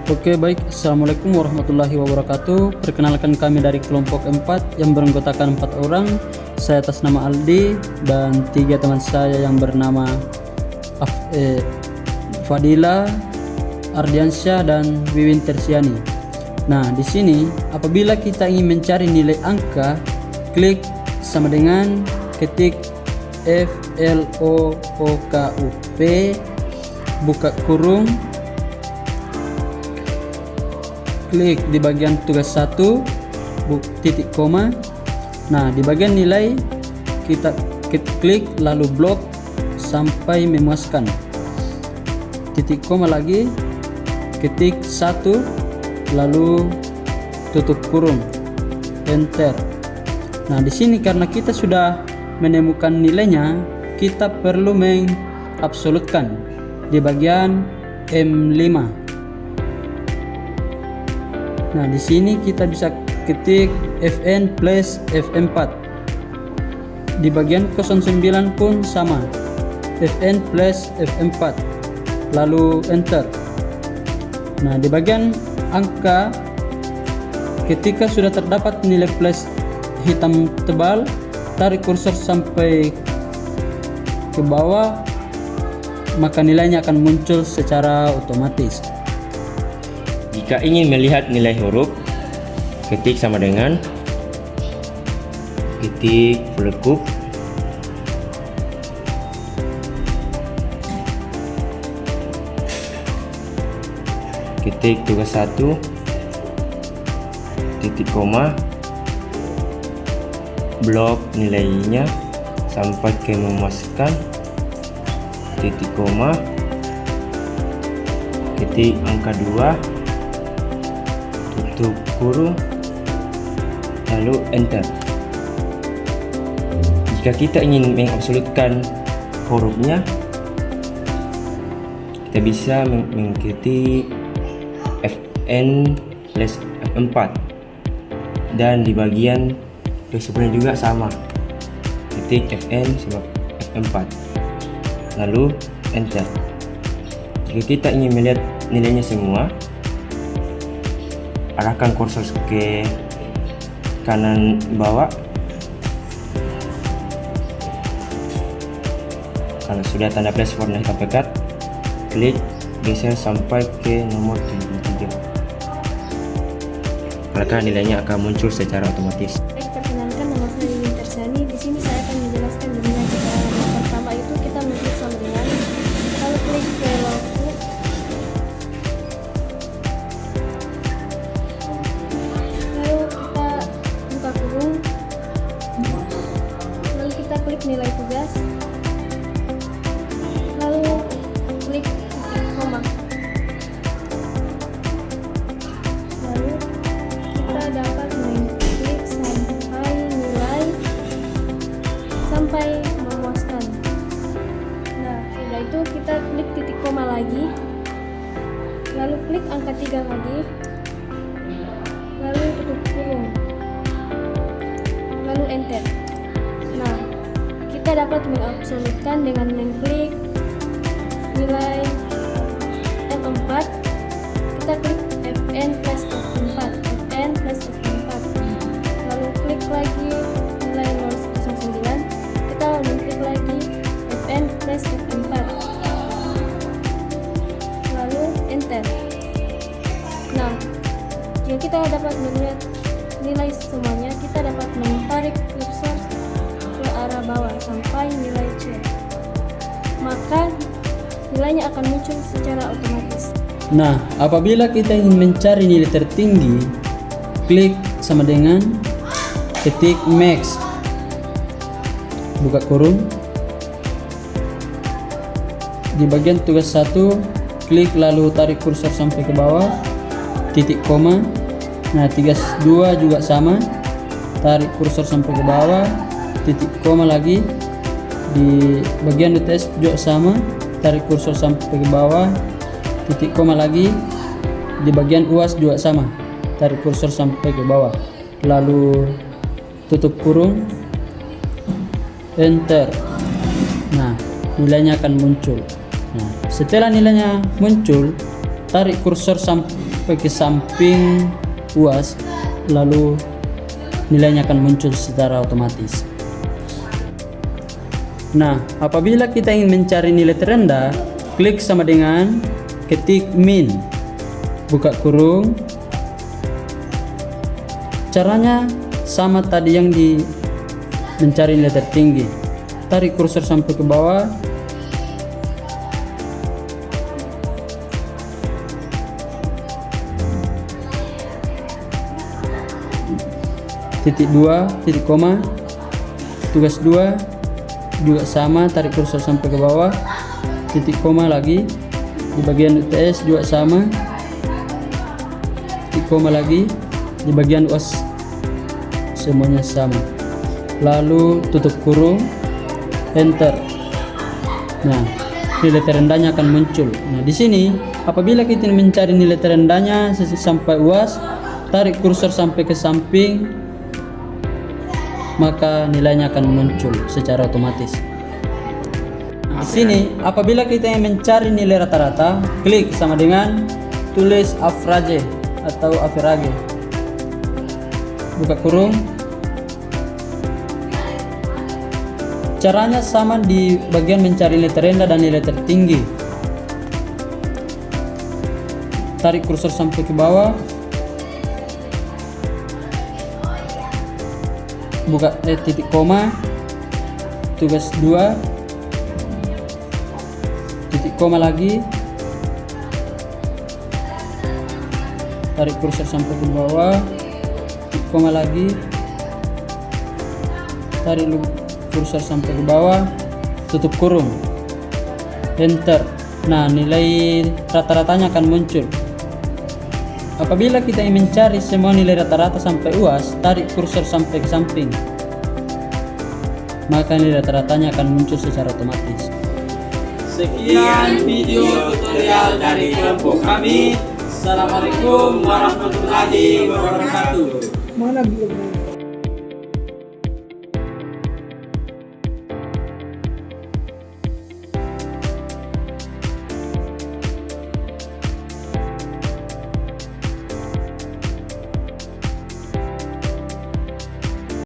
Oke baik, Assalamualaikum warahmatullahi wabarakatuh. Perkenalkan kami dari kelompok 4 yang beranggotakan 4 orang. Saya atas nama Aldi dan 3 teman saya yang bernama Fadila, Ardiansyah dan Wiwin Tersiani. Nah, di sini apabila kita ingin mencari nilai angka, klik sama dengan ketik FLOOKUP buka kurung, klik di bagian tugas 1 titik koma. Nah, di bagian nilai kita klik lalu blok sampai memuaskan, titik koma lagi, ketik 1 lalu tutup kurung, enter. Nah, di sini karena kita sudah menemukan nilainya, kita perlu mengabsolutkan di bagian M5. Nah, di sini kita bisa ketik Fn plus F4. Di bagian 09 pun sama, Fn plus F4, lalu enter. Nah, di bagian angka, ketika sudah terdapat nilai plus hitam tebal, tarik kursor sampai ke bawah, maka nilainya akan muncul secara otomatis. Jika ingin melihat nilai huruf, ketik sama dengan ketik VLOOKUP, ketik tugas 1 titik koma, blok nilainya sampai ke memuaskan, titik koma, ketik angka 2, tutup kurung, lalu enter. Jika kita ingin mengabsolutkan hurufnya, kita bisa mengketik Fn plus F4, dan di bagian sebelumnya juga sama, ketik Fn sama F4 lalu enter. Jika kita ingin melihat nilainya semua, arahkan kursor ke kanan bawah. Kalau sudah tanda plus warna hitam pekat, klik geser sampai ke nomor 73, maka nilainya akan muncul secara otomatis. Baik, perkenalkan, nama saya Wiwin Tersiani. Di sini saya akan menjelaskan bagaimana cara yang pertama itu kita mengklik sama dengan, lalu klik VLOOKUP, lalu kita buka kurung, lalu kita klik nilai tugas, lalu klik titik koma, lalu kita dapat mengklik sampai memuaskan. Nah, setelah itu kita klik titik koma lagi, lalu klik angka 3 lagi, lalu tutup kurung, lalu enter. Nah, kita dapat mengabsolutkan dengan mengklik nilai F4, kita klik Fn plus F4, Fn plus F4, lalu klik lagi nilai 009, kita mengklik lagi Fn plus F4, lalu enter. Nah, jika kita dapat melihat nilai semuanya, kita dapat menarik kursor ke arah bawah sampai nilai C, maka nilainya akan muncul secara otomatis. Nah, apabila kita ingin mencari nilai tertinggi, klik sama dengan ketik max, buka kurung, di bagian tugas 1 klik lalu tarik kursor sampai ke bawah, titik koma. Nah, tugas 2 juga sama, tarik kursor sampai ke bawah, titik koma lagi. Di bagian UTS juga sama, tarik kursor sampai ke bawah, titik koma lagi. Di bagian UAS juga sama, tarik kursor sampai ke bawah, lalu tutup kurung, enter. Nah, nilainya akan muncul. Nah, setelah nilainya muncul, tarik kursor sampai sampai ke samping UAS, lalu nilainya akan muncul secara otomatis. Nah, apabila kita ingin mencari nilai terendah, klik sama dengan ketik min, buka kurung. Caranya sama tadi yang di mencari nilai tertinggi. Tarik kursor sampai ke bawah, titik 2, titik koma, tugas 2 juga sama, tarik kursor sampai ke bawah, titik koma lagi, di bagian UTS juga sama, titik koma lagi, di bagian UAS semuanya sama, lalu tutup kurung, enter. Nah, nilai terendahnya akan muncul. Nah, di sini apabila kita mencari nilai terendahnya sampai UAS, tarik kursor sampai ke samping, maka nilainya akan muncul secara otomatis. Di sini apabila kita ingin mencari nilai rata-rata, klik sama dengan tulis average atau average, buka kurung. Caranya sama di bagian mencari nilai terendah dan nilai tertinggi. Tarik kursor sampai ke bawah, buka titik koma, tugas 2, titik koma lagi, tarik kursor sampai ke bawah, titik koma lagi, tarik kursor sampai ke bawah, tutup kurung, enter. Nah, nilai rata-ratanya akan muncul. Apabila kita ingin mencari semua nilai rata-rata sampai UAS, tarik kursor sampai ke samping, maka nilai rata-ratanya akan muncul secara otomatis. Sekian video tutorial dari kelompok kami. Assalamualaikum warahmatullahi wabarakatuh. Mana belum?